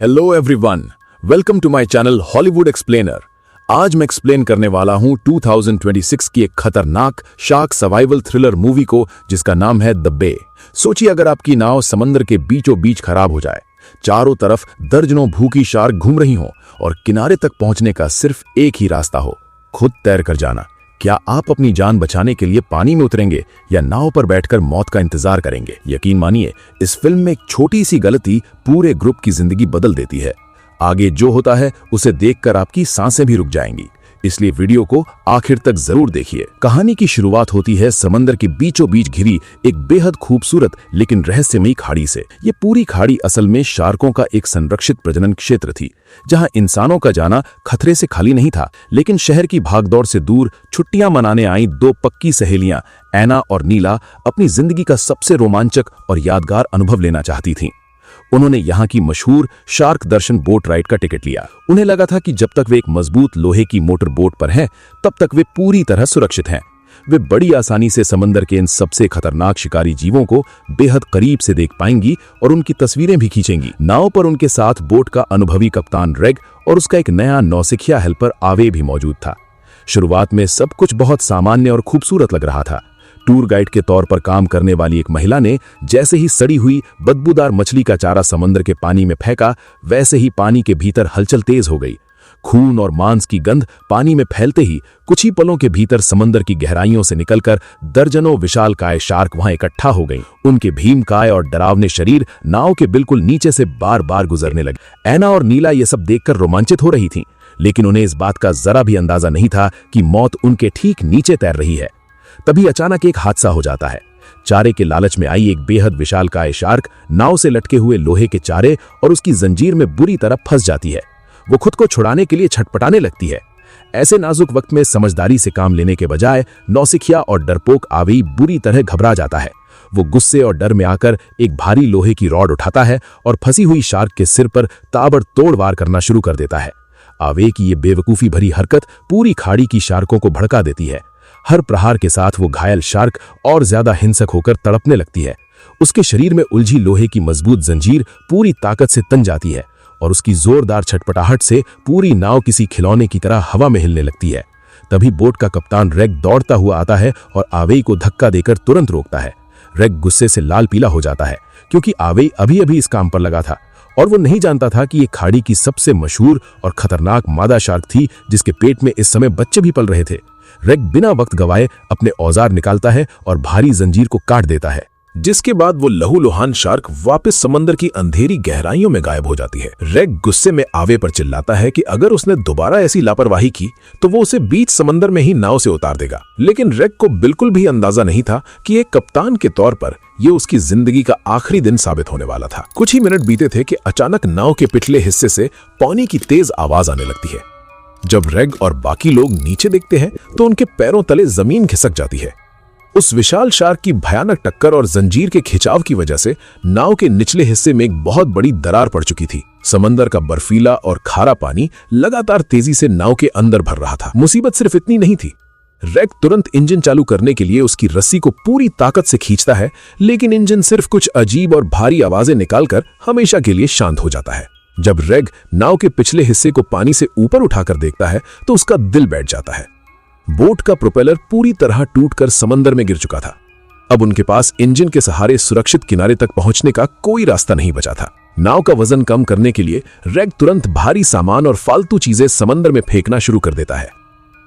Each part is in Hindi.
Hello everyone, welcome to my channel Hollywood explainer. आज मैं एक्सप्लेन करने वाला हूं 2026 की एक खतरनाक शार्क सर्वाइवल थ्रिलर मूवी को जिसका नाम है द बे। सोचिए अगर आपकी नाव समंदर के बीचों बीच खराब हो जाए, चारों तरफ दर्जनों भूखी शार्क घूम रही हों और किनारे तक पहुंचने का सिर्फ एक ही रास्ता हो, खुद तैर कर जाना। क्या आप अपनी जान बचाने के लिए पानी में उतरेंगे या नाव पर बैठकर मौत का इंतजार करेंगे? यकीन मानिए, इस फिल्म में एक छोटी सी गलती पूरे ग्रुप की जिंदगी बदल देती है। आगे जो होता है उसे देखकर आपकी सांसें भी रुक जाएंगी, इसलिए वीडियो को आखिर तक जरूर देखिए। कहानी की शुरुआत होती है समंदर के बीचों बीच घिरी एक बेहद खूबसूरत लेकिन रहस्यमयी खाड़ी से। ये पूरी खाड़ी असल में शार्कों का एक संरक्षित प्रजनन क्षेत्र थी, जहां इंसानों का जाना खतरे से खाली नहीं था। लेकिन शहर की भागदौड़ से दूर छुट्टियां मनाने आई दो पक्की सहेलियां एना और नीला अपनी जिंदगी का सबसे रोमांचक और यादगार अनुभव लेना चाहती थीं। उन्होंने यहाँ की मशहूर शार्क दर्शन बोट राइड का टिकट लिया। उन्हें लगा था कि जब तक वे एक मजबूत लोहे की मोटर बोट पर हैं, तब तक वे पूरी तरह सुरक्षित हैं। वे बड़ी आसानी से समंदर के इन सबसे खतरनाक शिकारी जीवों को बेहद करीब से देख पाएंगी और उनकी तस्वीरें भी खींचेंगी। नाव पर उनके साथ बोट का अनुभवी कप्तान रेग और उसका एक नया नौसिखिया हेल्पर आवे भी मौजूद था। शुरुआत में सब कुछ बहुत सामान्य और खूबसूरत लग रहा था। टूर गाइड के तौर पर काम करने वाली एक महिला ने जैसे ही सड़ी हुई बदबूदार मछली का चारा समंदर के पानी में फेंका, वैसे ही पानी के भीतर हलचल तेज हो गई। खून और मांस की गंध पानी में फैलते ही कुछ ही पलों के भीतर समंदर की गहराइयों से निकलकर दर्जनों विशालकाय शार्क वहां इकट्ठा हो गईं। उनके भीमकाय और डरावने शरीर नाव के बिल्कुल नीचे से बार बार गुजरने लगे। एना और नीला ये सब देखकर रोमांचित हो रही थीं, लेकिन उन्हें इस बात का जरा भी अंदाजा नहीं था कि मौत उनके ठीक नीचे तैर रही है। तभी अचानक एक हादसा हो जाता है। चारे के लालच में आई एक बेहद विशालकाय शार्क नाव से लटके हुए लोहे के चारे और उसकी जंजीर में बुरी तरह फंस जाती है। वो खुद को छुड़ाने के लिए छटपटाने लगती है। ऐसे नाजुक वक्त में समझदारी से काम लेने के बजाय नौसिखिया और डरपोक आवी बुरी तरह घबरा जाता है। वो गुस्से और डर में आकर एक भारी लोहे की रॉड उठाता है और फंसी हुई शार्क के सिर पर ताबड़तोड़ वार करना शुरू कर देता है। आवे की ये बेवकूफी भरी हरकत पूरी खाड़ी की शार्कों को भड़का देती है। हर प्रहार के साथ वो घायल शार्क और ज्यादा हिंसक होकर तड़पने लगती है। उसके शरीर में उलझी लोहे की मजबूत जंजीर पूरी ताकत से तन जाती है और उसकी जोरदार छटपटाहट से पूरी नाव किसी खिलौने की तरह हवा में हिलने लगती है। तभी बोट का कप्तान रेग दौड़ता हुआ आता है और आवेई को धक्का देकर तुरंत रोकता है। रेग गुस्से से लाल पीला हो जाता है, क्योंकि आवेई अभी अभी इस काम पर लगा था और वो नहीं जानता था कि ये खाड़ी की सबसे मशहूर और खतरनाक मादा शार्क थी, जिसके पेट में इस समय बच्चे भी पल रहे थे। रेग बिना वक्त गवाए अपने औजार निकालता है और भारी जंजीर को काट देता है, जिसके बाद वो लहूलुहान शार्क वापस समंदर की अंधेरी गहराइयों में गायब हो जाती है। रेग गुस्से में आवे पर चिल्लाता है कि अगर उसने दोबारा ऐसी लापरवाही की तो वो उसे बीच समंदर में ही नाव से उतार देगा। लेकिन रेग को बिल्कुल भी अंदाजा नहीं था कि एक कप्तान के तौर पर ये उसकी जिंदगी का आखिरी दिन साबित होने वाला था। कुछ ही मिनट बीते थे कि अचानक नाव के पिछले हिस्से से पानी की तेज आवाज आने लगती है। जब रेग और बाकी लोग नीचे देखते हैं तो उनके पैरों तले जमीन खिसक जाती है। उस विशाल शार्क की भयानक टक्कर और जंजीर के खिंचाव की वजह से नाव के निचले हिस्से में एक बहुत बड़ी दरार पड़ चुकी थी। समंदर का बर्फीला और खारा पानी लगातार तेजी से नाव के अंदर भर रहा था। मुसीबत सिर्फ इतनी नहीं थी। रेग तुरंत इंजन चालू करने के लिए उसकी रस्सी को पूरी ताकत से खींचता है, लेकिन इंजन सिर्फ कुछ अजीब और भारी आवाजें निकालकर हमेशा के लिए शांत हो जाता है। जब रेग नाव के पिछले हिस्से को पानी से ऊपर उठाकर देखता है तो उसका दिल बैठ जाता है। बोट का प्रोपेलर पूरी तरह टूटकर समंदर में गिर चुका था। अब उनके पास इंजन के सहारे सुरक्षित किनारे तक पहुंचने का कोई रास्ता नहीं बचा था। नाव का वजन कम करने के लिए रेग तुरंत भारी सामान और फालतू चीजें समंदर में फेंकना शुरू कर देता है।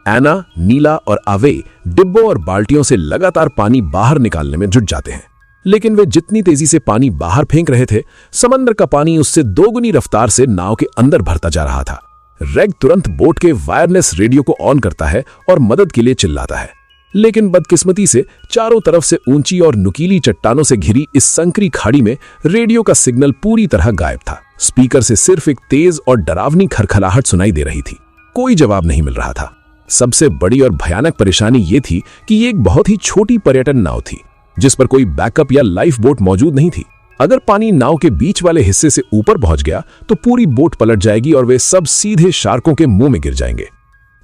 एना, नीला और आवे डिब्बों और बाल्टियों से लगातार पानी बाहर निकालने में जुट जाते हैं, लेकिन वे जितनी तेजी से पानी बाहर फेंक रहे थे, समंदर का पानी उससे दोगुनी रफ्तार से नाव के अंदर भरता जा रहा था। रेग तुरंत बोट के वायरलेस रेडियो को ऑन करता है और मदद के लिए चिल्लाता है, लेकिन बदकिस्मती से चारों तरफ से ऊंची और नुकीली चट्टानों से घिरी इस संकरी खाड़ी में रेडियो का सिग्नल पूरी तरह गायब था। स्पीकर से सिर्फ एक तेज और डरावनी खरखराहट सुनाई दे रही थी। कोई जवाब नहीं मिल रहा था। सबसे बड़ी और भयानक परेशानी ये थी कि ये एक बहुत ही छोटी पर्यटन नाव थी, जिस पर कोई बैकअप या लाइफ बोट मौजूद नहीं थी। अगर पानी नाव के बीच वाले हिस्से से ऊपर पहुंच गया तो पूरी बोट पलट जाएगी और वे सब सीधे शार्कों के मुंह में गिर जाएंगे।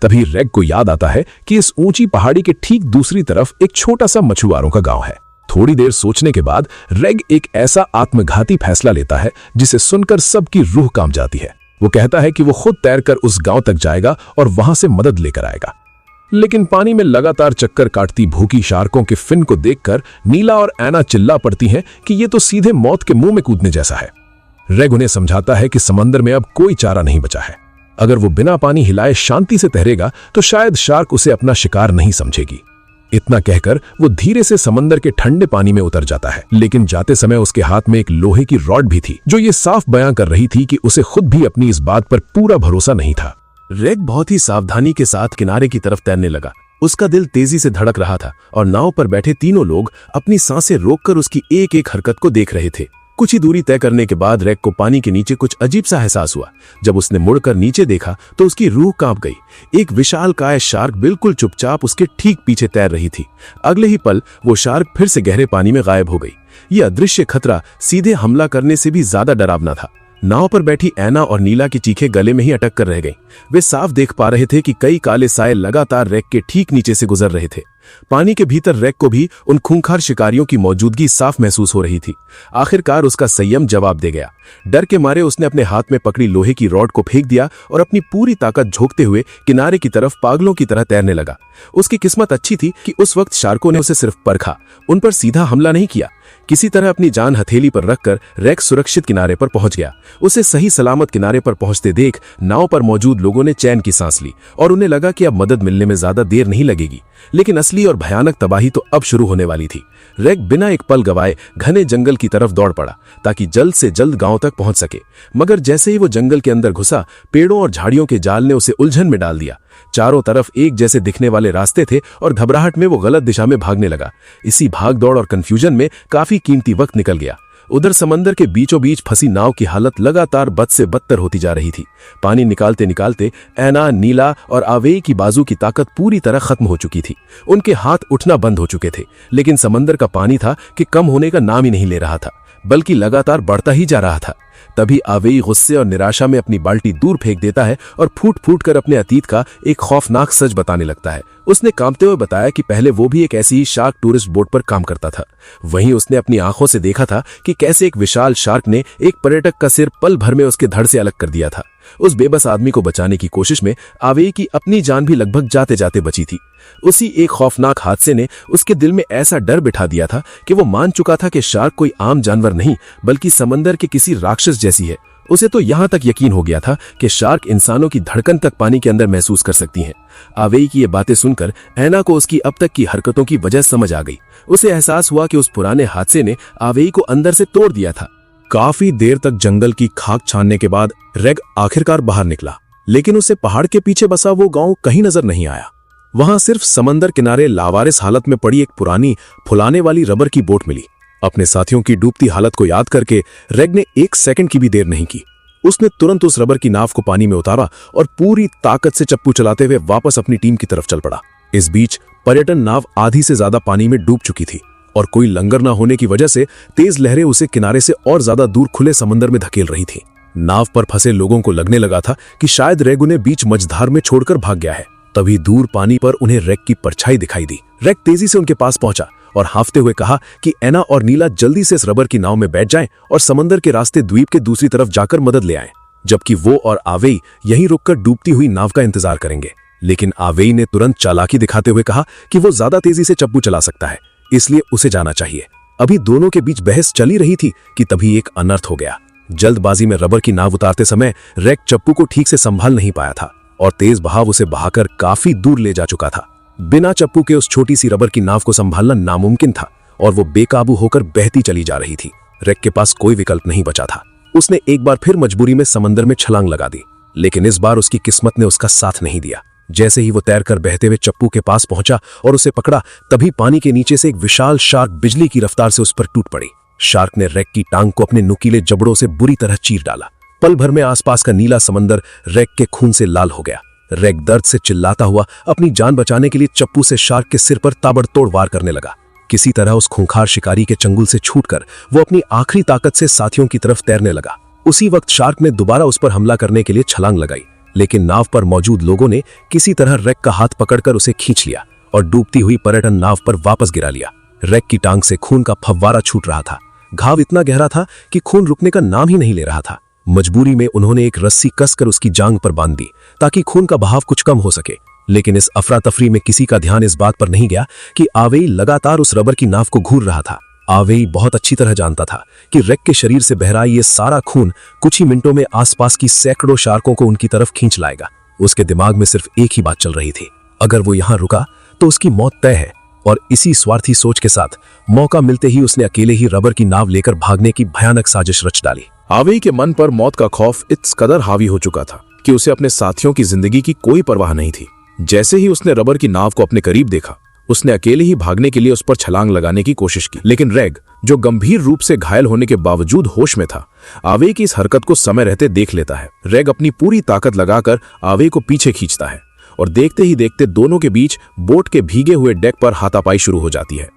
तभी रेग को याद आता है कि इस ऊंची पहाड़ी के ठीक दूसरी तरफ एक छोटा सा मछुआरों का गांव है। थोड़ी देर सोचने के बाद रेग एक ऐसा आत्मघाती फैसला लेता है जिसे सुनकर सबकी रूह कांप जाती है। वो कहता है कि वो खुद तैरकर उस गांव तक जाएगा और वहां से मदद लेकर आएगा। लेकिन पानी में लगातार चक्कर काटती भूखी शार्कों के फिन को देखकर नीला और ऐना चिल्ला पड़ती हैं कि ये तो सीधे मौत के मुंह में कूदने जैसा है। रेग उन्हें समझाता है कि समंदर में अब कोई चारा नहीं बचा है। अगर वो बिना पानी हिलाए शांति से तैरेगा तो शायद शार्क उसे अपना शिकार नहीं समझेगी। इतना कहकर वो धीरे से समंदर के ठंडे पानी में उतर जाता है, लेकिन जाते समय उसके हाथ में एक लोहे की रॉड भी थी जो ये साफ बयां कर रही थी कि उसे खुद भी अपनी इस बात पर पूरा भरोसा नहीं था। रेग बहुत ही सावधानी के साथ किनारे की तरफ तैरने लगा। उसका दिल तेजी से धड़क रहा था और नाव पर बैठे तीनों लोग अपनी सांसें रोककर उसकी एक एक हरकत को देख रहे थे। कुछ ही दूरी तय करने के बाद रेग को पानी के नीचे कुछ अजीब सा एहसास हुआ। जब उसने मुड़कर नीचे देखा तो उसकी रूह कांप गई। एक विशालकाय शार्क बिल्कुल चुपचाप उसके ठीक पीछे तैर रही थी। अगले ही पल वो शार्क फिर से गहरे पानी में गायब हो गई। यह अदृश्य खतरा सीधे हमला करने से भी ज्यादा डरावना था। नाव पर बैठी ऐना और नीला की चीखें गले में ही अटक कर रह गईं। वे साफ देख पा रहे थे कि कई काले साए लगातार रेग के ठीक नीचे से गुजर रहे थे। पानी के भीतर रेग को भी उन खूंखार शिकारियों की मौजूदगी साफ महसूस हो रही थी। आखिरकार उसका संयम जवाब दे गया। डर के मारे उसने अपने हाथ में पकड़ी लोहे की रॉड को फेंक दिया और अपनी पूरी ताकत झोंकते हुए किनारे की तरफ पागलों की तरह तैरने लगा। उसकी किस्मत अच्छी थी कि उस वक्त शार्कों ने उसे सिर्फ परखा, उन पर सीधा हमला नहीं किया। किसी तरह अपनी जान हथेली पर रखकर रेग सुरक्षित किनारे पर पहुंच गया। उसे सही सलामत किनारे पर पहुंचते देख नाव पर मौजूद लोगों ने चैन की सांस ली और उन्हें लगा कि अब मदद मिलने में ज्यादा देर नहीं लगेगी। लेकिन असली और भयानक तबाही तो अब शुरू होने वाली थी। रेग बिना एक पल गवाए घने जंगल की तरफ दौड़ पड़ा ताकि जल्द से जल्द गांव तक पहुंच सके। मगर जैसे ही वो जंगल के अंदर घुसा, पेड़ों और झाड़ियों के जाल ने उसे उलझन में डाल दिया। चारों तरफ एक जैसे दिखने वाले रास्ते थे और घबराहट में वो गलत दिशा में भागने लगा। इसी भागदौड़ और कंफ्यूजन में काफी कीमती वक्त निकल गया। उधर समंदर के बीचों बीच फंसी नाव की हालत लगातार बद से बदतर होती जा रही थी। पानी निकालते निकालते ऐना, नीला और आवेई की बाजू की ताकत पूरी तरह खत्म हो चुकी थी। उनके हाथ उठना बंद हो चुके थे, लेकिन समंदर का पानी था कि कम होने का नाम ही नहीं ले रहा था, बल्कि लगातार बढ़ता ही जा रहा था। तभी आवेई गुस्से और निराशा में अपनी बाल्टी दूर फेंक देता है और फूट फूट कर अपने अतीत का एक खौफनाक सच बताने लगता है। उसने कांपते हुए बताया कि पहले वो भी एक ऐसी ही शार्क टूरिस्ट बोट पर काम करता था। वहीं उसने अपनी आंखों से देखा था कि कैसे एक विशाल शार्क ने एक पर्यटक का सिर पल भर में उसके धड़ से अलग कर दिया था। उस बेबस आदमी को बचाने की कोशिश में आवेई की अपनी जान भी लगभग जाते जाते बची थी। उसी एक खौफनाक हादसे ने उसके दिल में ऐसा डर बिठा दिया था कि वो मान चुका था कि शार्क कोई आम जानवर नहीं बल्कि समंदर के किसी राक्षस जैसी है। उसे तो यहां तक यकीन हो गया था कि शार्क इंसानों की धड़कन तक पानी के अंदर महसूस कर सकती हैं। आवेई की ये बातें सुनकर ऐना को उसकी अब तक की हरकतों की वजह समझ आ गई। उसे एहसास हुआ कि उस पुराने हादसे ने आवेई को अंदर से तोड़ दिया था। काफी देर तक जंगल की खाक छानने के बाद रेग आखिरकार बाहर निकला, लेकिन उसे पहाड़ के पीछे बसा वो गांव कहीं नजर नहीं आया। वहां सिर्फ समंदर किनारे लावारिस हालत में पड़ी एक पुरानी फुलाने वाली रबर की बोट मिली। अपने साथियों की डूबती हालत को याद करके रेग ने एक सेकंड की भी देर नहीं की। उसने तुरंत उस रबर की नाव को पानी में उतारा और पूरी ताकत से चप्पू चलाते हुए वापस अपनी टीम की तरफ चल पड़ा। इस बीच पर्यटन नाव आधी से ज्यादा पानी में डूब चुकी थी और कोई लंगर न होने की वजह से तेज लहरें उसे किनारे से और ज्यादा दूर खुले समंदर में धकेल रही थी। नाव पर फंसे लोगों को लगने लगा था कि शायद रेग उन्हें बीच मझधार में छोड़कर भाग गया है। तभी दूर पानी पर उन्हें रेग की परछाई दिखाई दी। रेग तेजी से उनके पास पहुंचा और हांफते हुए कहा कि ऐना और नीला जल्दी से इस रबर की नाव में बैठ जाएं और समंदर के रास्ते द्वीप के दूसरी तरफ जाकर मदद ले आएं, जबकि वो और आवेई यहीं रुककर डूबती हुई नाव का इंतजार करेंगे। लेकिन आवेई ने तुरंत चालाकी दिखाते हुए कहा कि वो ज्यादा तेजी से चप्पू चला सकता है, इसलिए उसे जाना चाहिए। अभी दोनों के बीच बहस चली रही थी कि तभी एक अनर्थ हो गया। जल्दबाजी में रबर की नाव उतारते समय रेग चप्पू को ठीक से संभाल नहीं पाया था और तेज बहाव उसे बहाकर काफी दूर ले जा चुका था। बिना चप्पू के उस छोटी सी रबर की नाव को संभालना नामुमकिन था और वो बेकाबू होकर बहती चली जा रही थी। रेग के पास कोई विकल्प नहीं बचा था। उसने एक बार फिर मजबूरी में समंदर में छलांग लगा दी, लेकिन इस बार उसकी किस्मत ने उसका साथ नहीं दिया। जैसे ही वो तैरकर बहते हुए चप्पू के पास पहुंचा और उसे पकड़ा, तभी पानी के नीचे से एक विशाल शार्क बिजली की रफ्तार से उस पर टूट पड़ी। शार्क ने रेग की टांग को अपने नुकीले जबड़ों से बुरी तरह चीर डाला। पल भर में आसपास का नीला समंदर रेग के खून से लाल हो गया। रेग दर्द से चिल्लाता हुआ अपनी जान बचाने के लिए चप्पू से शार्क के सिर पर ताबड़तोड़ वार करने लगा। किसी तरह उस खूंखार शिकारी के चंगुल से छूटकर वो अपनी आखिरी ताकत से साथियों की तरफ तैरने लगा। उसी वक्त शार्क ने दोबारा उस पर हमला करने के लिए छलांग लगाई, लेकिन नाव पर मौजूद लोगों ने किसी तरह रेग का हाथ पकड़कर उसे खींच लिया और डूबती हुई पर्यटन नाव पर वापस गिरा लिया। रैग की टांग से खून का फव्वारा छूट रहा था। घाव इतना गहरा था कि खून रुकने का नाम ही नहीं ले रहा था। मजबूरी में उन्होंने एक रस्सी कसकर उसकी जांघ पर बांध दी ताकि खून का बहाव कुछ कम हो सके। लेकिन इस अफरा तफरी में किसी का ध्यान इस बात पर नहीं गया कि आवेई लगातार उस रबर की नाव को घूर रहा था। आवेई बहुत अच्छी तरह जानता था कि रैग के शरीर से बह रहा ये सारा खून कुछ ही मिनटों में आसपास की सैकड़ों शार्कों को उनकी तरफ खींच लाएगा। उसके दिमाग में सिर्फ एक ही बात चल रही थी, अगर वो यहां रुका तो उसकी मौत तय है। और इसी स्वार्थी सोच के साथ मौका मिलते ही उसने अकेले ही रबर की नाव लेकर भागने की भयानक साजिश रच डाली। आवेई के मन पर मौत का खौफ इस कदर हावी हो चुका था कि उसे अपने साथियों की जिंदगी की कोई परवाह नहीं थी। जैसे ही उसने रबर की नाव को अपने करीब देखा, उसने अकेले ही भागने के लिए उस पर छलांग लगाने की कोशिश की। लेकिन रैग, जो गंभीर रूप से घायल होने के बावजूद होश में था, आवेई की इस हरकत को समय रहते देख लेता है। रैग अपनी पूरी ताकत लगाकर आवेई को पीछे खींचता है और देखते ही देखते दोनों के बीच बोट के भीगे हुए डेक पर हाथापाई शुरू हो जाती है।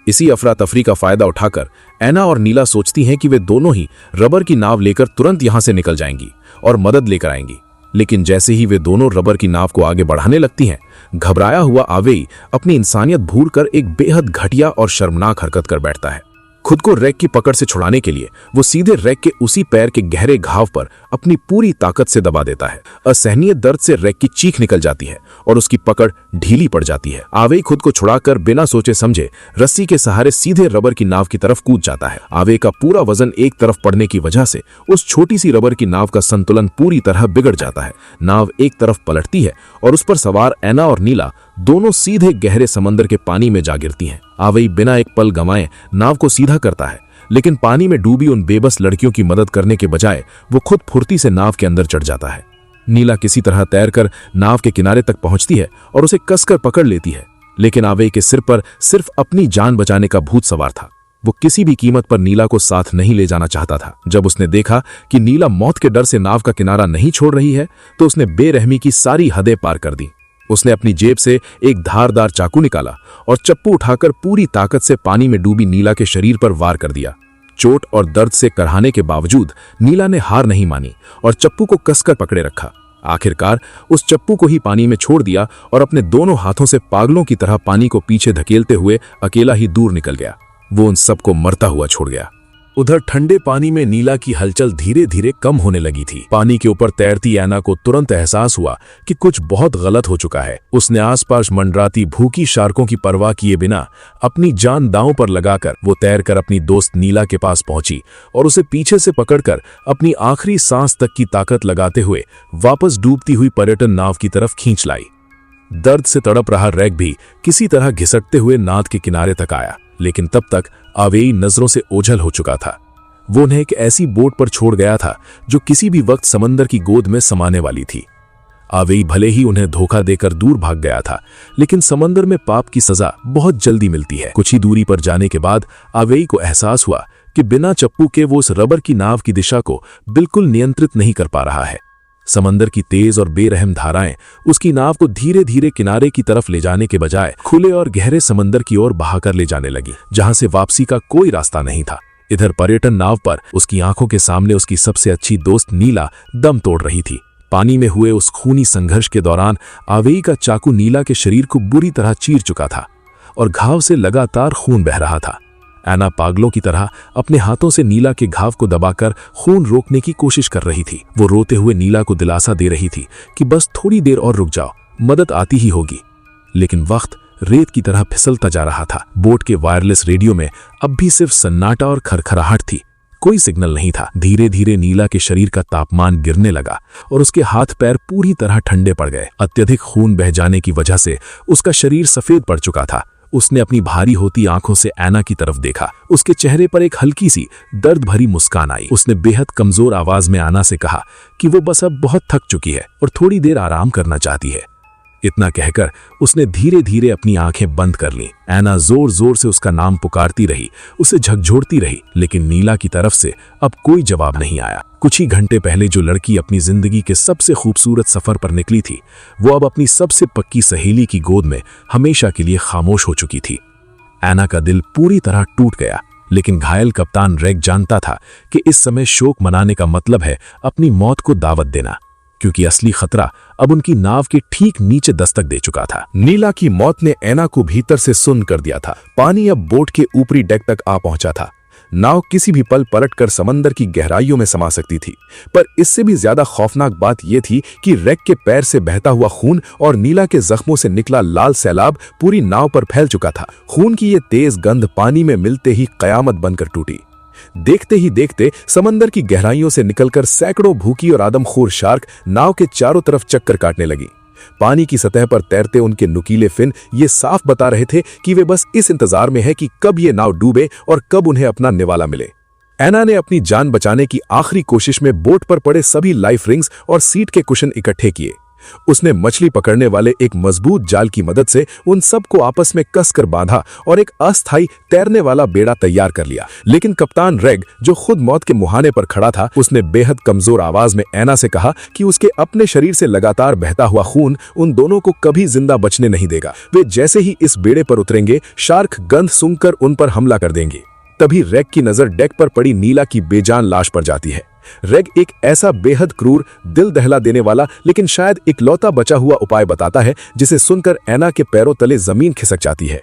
इसी अफरा तफरी का फायदा उठाकर ऐना और नीला सोचती हैं कि वे दोनों ही रबर की नाव लेकर तुरंत यहां से निकल जाएंगी और मदद लेकर आएंगी। लेकिन जैसे ही वे दोनों रबर की नाव को आगे बढ़ाने लगती हैं, घबराया हुआ आवेई अपनी इंसानियत भूलकर एक बेहद घटिया और शर्मनाक हरकत कर बैठता है। खुद को रैग की पकड़ से छुड़ाने के लिए वो सीधे रैग के उसी पैर के गहरे घाव पर अपनी पूरी ताकत से दबा देता है। असहनीय दर्द से रैग की चीख निकल जाती है और उसकी पकड़ ढीली पड़ जाती है। आवेई खुद को छुड़ाकर बिना सोचे समझे रस्सी के सहारे सीधे रबर की नाव की तरफ कूद जाता है। आवेई का पूरा वजन एक तरफ पड़ने की वजह से उस छोटी सी रबर की नाव का संतुलन पूरी तरह बिगड़ जाता है। नाव एक तरफ पलटती है और उस पर सवार ऐना और नीला दोनों सीधे गहरे समंदर के पानी में जा गिरती हैं। आवेई बिना एक पल गंवाए नाव को सीधा करता है, लेकिन पानी में डूबी उन बेबस लड़कियों की मदद करने के बजाय वो खुद फुर्ती से नाव के अंदर चढ़ जाता है। नीला किसी तरह तैरकर नाव के किनारे तक पहुंचती है और उसे कसकर पकड़ लेती है, लेकिन आवेई के सिर पर सिर्फ अपनी जान बचाने का भूत सवार था। वो किसी भी कीमत पर नीला को साथ नहीं ले जाना चाहता था। जब उसने देखा कि नीला मौत के डर से नाव का किनारा नहीं छोड़ रही है, तो उसने बेरहमी की सारी हदें पार कर दी। उसने अपनी जेब से एक धारदार चाकू निकाला और चप्पू उठाकर पूरी ताकत से पानी में डूबी नीला के शरीर पर वार कर दिया। चोट और दर्द से करहाने के बावजूद नीला ने हार नहीं मानी और चप्पू को कसकर पकड़े रखा। आखिरकार उस चप्पू को ही पानी में छोड़ दिया और अपने दोनों हाथों से पागलों की तरह पानी को पीछे धकेलते हुए अकेला ही दूर निकल गया। वो उन सबको मरता हुआ छोड़ गया। उधर ठंडे पानी में नीला की हलचल धीरे धीरे कम होने लगी थी। पानी के ऊपर तैरती ऐना को तुरंत एहसास हुआ कि कुछ बहुत गलत हो चुका है। उसने आसपास मंडराती भूखी शार्कों की परवाह किए बिना अपनी जान दांव पर लगाकर वो तैरकर अपनी दोस्त नीला के पास पहुंची और उसे पीछे से पकड़कर अपनी आखिरी सांस तक की ताकत लगाते हुए वापस डूबती हुई पर्यटन नाव की तरफ खींच लाई। दर्द से तड़प रहा रैग भी किसी तरह घिसटते हुए नाद के किनारे तक आया, लेकिन तब तक आवेई नजरों से ओझल हो चुका था। वो उन्हें एक ऐसी बोट पर छोड़ गया था जो किसी भी वक्त समंदर की गोद में समाने वाली थी। आवेई भले ही उन्हें धोखा देकर दूर भाग गया था, लेकिन समंदर में पाप की सजा बहुत जल्दी मिलती है। कुछ ही दूरी पर जाने के बाद आवेई को एहसास हुआ कि बिना चप्पू के वो उस रबर की नाव की दिशा को बिल्कुल नियंत्रित नहीं कर पा रहा है। समंदर की तेज और बेरहम धाराएं उसकी नाव को धीरे धीरे किनारे की तरफ ले जाने के बजाय खुले और गहरे समंदर की ओर बहाकर ले जाने लगी, जहां से वापसी का कोई रास्ता नहीं था। इधर पर्यटन नाव पर उसकी आंखों के सामने उसकी सबसे अच्छी दोस्त नीला दम तोड़ रही थी। पानी में हुए उस खूनी संघर्ष के दौरान आवेई का चाकू नीला के शरीर को बुरी तरह चीर चुका था और घाव से लगातार खून बह रहा था। ऐना पागलों की तरह अपने हाथों से नीला के घाव को दबाकर खून रोकने की कोशिश कर रही थी। वो रोते हुए नीला को दिलासा दे रही थी कि बस थोड़ी देर और रुक जाओ, मदद आती ही होगी। लेकिन वक्त रेत की तरह फिसलता जा रहा था। बोट के वायरलेस रेडियो में अब भी सिर्फ सन्नाटा और खरखराहट थी, कोई सिग्नल नहीं था। धीरे धीरे नीला के शरीर का तापमान गिरने लगा और उसके हाथ पैर पूरी तरह ठंडे पड़ गए। अत्यधिक खून बह जाने की वजह से उसका शरीर सफेद पड़ चुका था। उसने अपनी भारी होती आंखों से ऐना की तरफ देखा। उसके चेहरे पर एक हल्की सी दर्द भरी मुस्कान आई। उसने बेहद कमजोर आवाज में ऐना से कहा कि वो बस अब बहुत थक चुकी है और थोड़ी देर आराम करना चाहती है। इतना कहकर उसने धीरे धीरे अपनी आंखें बंद कर लीं। ऐना जोर जोर से उसका नाम पुकारती रही, उसे झकझोरती रही, लेकिन नीला की तरफ से अब कोई जवाब नहीं आया। कुछ ही घंटे पहले जो लड़की अपनी जिंदगी के सबसे खूबसूरत सफर पर निकली थी, वो अब अपनी सबसे पक्की सहेली की गोद में हमेशा के लिए खामोश हो चुकी थी। ऐना का दिल पूरी तरह टूट गया, लेकिन घायल कप्तान रैग जानता था कि इस समय शोक मनाने का मतलब है अपनी मौत को दावत देना। क्योंकि असली खतरा अब उनकी नाव के ठीक नीचे दस्तक दे चुका था। नीला की मौत ने ऐना को भीतर से सुन्न कर दिया था। पानी अब बोट के ऊपरी डेक तक आ पहुंचा था। नाव किसी भी पल पलटकर समंदर की गहराइयों में समा सकती थी। पर इससे भी ज्यादा खौफनाक बात यह थी कि रैग के पैर से बहता हुआ खून और नीला के जख्मों से निकला लाल सैलाब पूरी नाव पर फैल चुका था। खून की ये तेज गंध पानी में मिलते ही कयामत बनकर टूटी। देखते ही देखते समंदर की गहराइयों से निकलकर सैकड़ों भूखी और आदमखोर शार्क नाव के चारों तरफ चक्कर काटने लगी। पानी की सतह पर तैरते उनके नुकीले फिन ये साफ बता रहे थे कि वे बस इस इंतजार में है कि कब ये नाव डूबे और कब उन्हें अपना निवाला मिले। ऐना ने अपनी जान बचाने की आखिरी कोशिश में बोट पर पड़े सभी लाइफ रिंग्स और सीट के कुशन इकट्ठे किए। उसने मछली पकड़ने वाले एक मजबूत जाल की मदद से उन सबको आपस में कसकर बांधा और एक अस्थायी तैरने वाला बेड़ा तैयार कर लिया। लेकिन कप्तान रैग, जो खुद मौत के मुहाने पर खड़ा था, उसने बेहद कमजोर आवाज में ऐना से कहा कि उसके अपने शरीर से लगातार बहता हुआ खून उन दोनों को कभी जिंदा बचने नहीं देगा। वे जैसे ही इस बेड़े पर उतरेंगे, शार्क गंध सूंघकर उन पर हमला कर देंगे। तभी रैग की नजर डेक पर पड़ी नीला की बेजान लाश पर जाती है। रैग एक ऐसा बेहद क्रूर, दिल दहला देने वाला लेकिन शायद इकलौता बचा हुआ उपाय बताता है जिसे सुनकर ऐना के पैरों तले जमीन खिसक जाती है।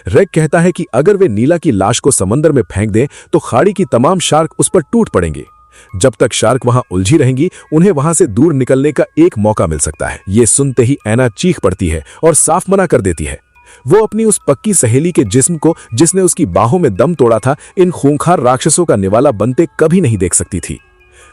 रैग कहता है कि अगर वे नीला की लाश को समंदर में फेंक दें तो खाड़ी की तमाम शार्क उस पर टूट पड़ेंगे। जब तक शार्क वहां उलझी रहेंगी, उन्हें वहां से दूर निकलने का एक मौका मिल सकता है। ये सुनते ही ऐना चीख पड़ती है और साफ मना कर देती है। वो अपनी उस पक्की सहेली के जिस्म को, जिसने उसकी बाहों में दम तोड़ा था, इन खूंखार राक्षसों का निवाला बनते कभी नहीं देख सकती थी।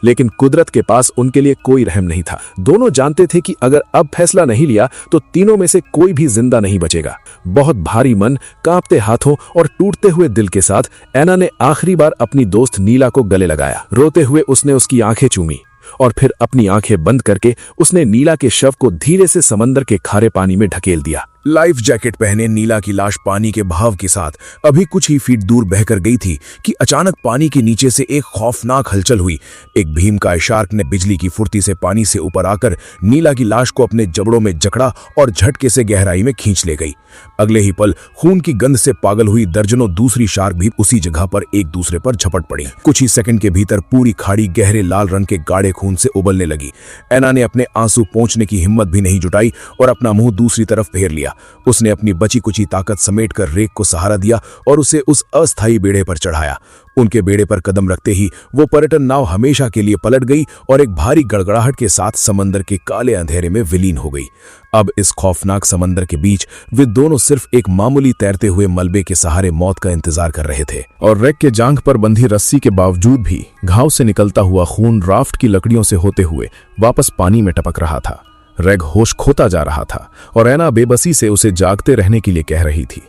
लेकिन कुदरत के पास उनके लिए कोई रहम नहीं था। दोनों जानते थे कि अगर अब फैसला नहीं लिया तो तीनों में से कोई भी जिंदा नहीं बचेगा। बहुत भारी मन, कांपते हाथों और टूटते हुए दिल के साथ ऐना ने आखिरी बार अपनी दोस्त नीला को गले लगाया। रोते हुए उसने उसकी आंखें चूमी और फिर अपनी आंखें बंद करके उसने नीला के शव को धीरे से समंदर के खारे पानी में ढकेल दिया। लाइफ जैकेट पहने नीला की लाश पानी के बहाव के साथ अभी कुछ ही फीट दूर बहकर गई थी कि अचानक पानी के नीचे से एक खौफनाक हलचल हुई। एक भीमकाय शार्क ने बिजली की फुर्ती से पानी से ऊपर आकर नीला की लाश को अपने जबड़ों में जकड़ा और झटके से गहराई में खींच ले गई। अगले ही पल खून की गंध से पागल हुई दर्जनों दूसरी शार्क भी उसी जगह पर एक दूसरे पर झपट पड़ी। कुछ ही सेकंड के भीतर पूरी खाड़ी गहरे लाल रंग के गाढ़े खून से उबलने लगी। ऐना ने अपने आंसू पोंछने की हिम्मत भी नहीं जुटाई और अपना मुंह दूसरी तरफ फेर लिया। उसने अपनी बची कुची ताकत समेटकर रेग को सहारा दिया और उसे उस अस्थायी बेड़े पर चढ़ाया। उनके बेड़े पर कदम रखते ही वो पर्यटन नाव हमेशा के लिए पलट गई और एक भारी गड़गड़ाहट के साथ समंदर के काले अंधेरे में विलीन हो गई। अब इस खौफनाक समंदर के बीच वे दोनों सिर्फ एक मामूली तैरते हुए मलबे के सहारे मौत का इंतजार कर रहे थे। और रैग के जांघ पर बंधी रस्सी के बावजूद भी घाव से निकलता हुआ खून राफ्ट की लकड़ियों से होते हुए वापस पानी में टपक रहा था। रैग होश खोता जा रहा था और ऐना बेबसी से उसे जागते रहने के लिए कह रही थी।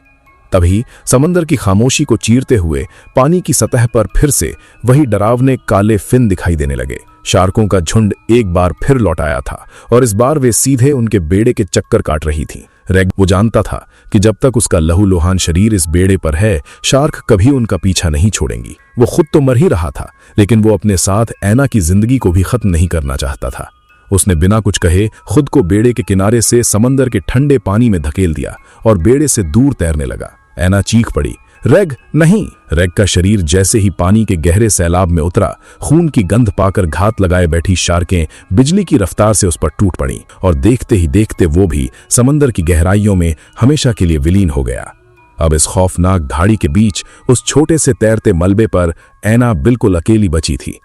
तभी समंदर की खामोशी को चीरते हुए पानी की सतह पर फिर से वही डरावने काले फिन दिखाई देने लगे। शार्कों का झुंड एक बार फिर लौट आया था और इस बार वे सीधे उनके बेड़े के चक्कर काट रही थीं। रैग वो जानता था कि जब तक उसका लहूलुहान शरीर इस बेड़े पर है, शार्क कभी उनका पीछा नहीं छोड़ेंगी। वो खुद तो मर ही रहा था, लेकिन वो अपने साथ ऐना की जिंदगी को भी खत्म नहीं करना चाहता था। उसने बिना कुछ कहे खुद को बेड़े के किनारे से समंदर के ठंडे पानी में धकेल दिया और बेड़े से दूर तैरने लगा। ऐना चीख पड़ी, रैग नहीं! रैग का शरीर जैसे ही पानी के गहरे सैलाब में उतरा, खून की गंध पाकर घात लगाए बैठी शार्कें बिजली की रफ्तार से उस पर टूट पड़ी और देखते ही देखते वो भी समंदर की गहराइयों में हमेशा के लिए विलीन हो गया। अब इस खौफनाक धाड़ी के बीच उस छोटे से तैरते मलबे पर ऐना बिल्कुल अकेली बची थी।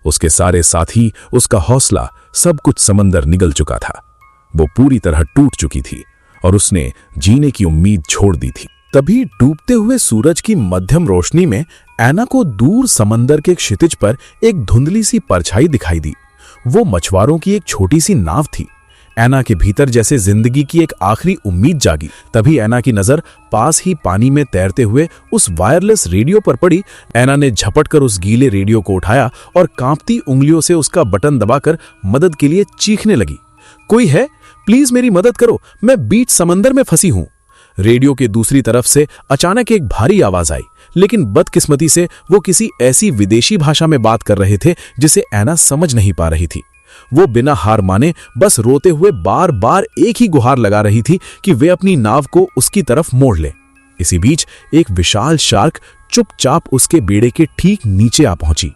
उसके सारे साथी, उसका हौसला, सब कुछ समंदर निगल चुका था। वो पूरी तरह टूट चुकी थी और उसने जीने की उम्मीद छोड़ दी थी। तभी डूबते हुए सूरज की मध्यम रोशनी में ऐना को दूर समंदर के क्षितिज पर एक धुंधली सी परछाई दिखाई दी। वो मछुआरों की एक छोटी सी नाव थी। ऐना के भीतर जैसे जिंदगी की एक आखिरी उम्मीद जागी। तभी ऐना की नजर पास ही पानी में तैरते हुए उस वायरलेस रेडियो पर पड़ी। ऐना ने झपटकर उस गीले रेडियो को उठाया और कांपती उंगलियों से उसका बटन दबाकर मदद के लिए चीखने लगी, कोई है? प्लीज मेरी मदद करो, मैं बीच समंदर में फंसी हूं। रेडियो के दूसरी तरफ से अचानक एक भारी आवाज आई, लेकिन बदकिस्मती से वो किसी ऐसी विदेशी भाषा में बात कर रहे थे जिसे ऐना समझ नहीं पा रही थी। वो बिना हार माने बस रोते हुए बार बार एक ही गुहार लगा रही थी कि वे अपनी नाव को उसकी तरफ मोड़ ले। इसी बीच एक विशाल शार्क चुपचाप उसके बेड़े के ठीक नीचे आ पहुंची।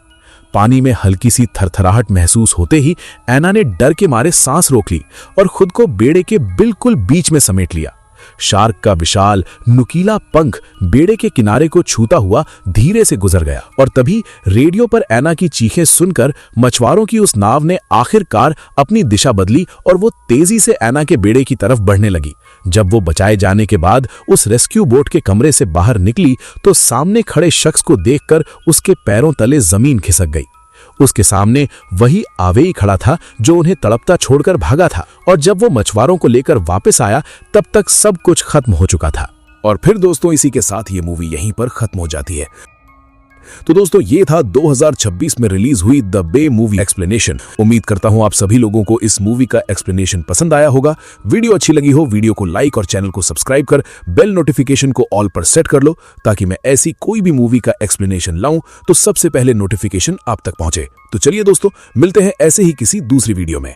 पानी में हल्की सी थरथराहट महसूस होते ही ऐना ने डर के मारे सांस रोक ली और खुद को बेड़े के बिल्कुल बीच में समेट लिया। शार्क का विशाल नुकीला पंख बेड़े के किनारे को छूता हुआ धीरे से गुजर गया और तभी रेडियो पर ऐना की चीखें सुनकर मछुआरों की उस नाव ने आखिरकार अपनी दिशा बदली और वो तेजी से ऐना के बेड़े की तरफ बढ़ने लगी। जब वो बचाए जाने के बाद उस रेस्क्यू बोट के कमरे से बाहर निकली तो सामने खड़े शख्स को देखकर उसके पैरों तले जमीन खिसक गई। उसके सामने वही आवेई खड़ा था जो उन्हें तड़पता छोड़कर भागा था और जब वो मछुआरों को लेकर वापस आया तब तक सब कुछ खत्म हो चुका था। और फिर दोस्तों इसी के साथ ये मूवी यहीं पर खत्म हो जाती है। तो दोस्तों ये था 2026 में रिलीज हुई द बे मूवी एक्सप्लेनेशन। उम्मीद करता हूं आप सभी लोगों को इस मूवी का एक्सप्लेनेशन पसंद आया होगा। वीडियो अच्छी लगी हो वीडियो को लाइक और चैनल को सब्सक्राइब कर बेल नोटिफिकेशन को ऑल पर सेट कर लो ताकि मैं ऐसी कोई भी मूवी का एक्सप्लेनेशन लाऊं तो सबसे पहले नोटिफिकेशन आप तक पहुंचे। तो चलिए दोस्तों मिलते हैं ऐसे ही किसी दूसरी वीडियो में।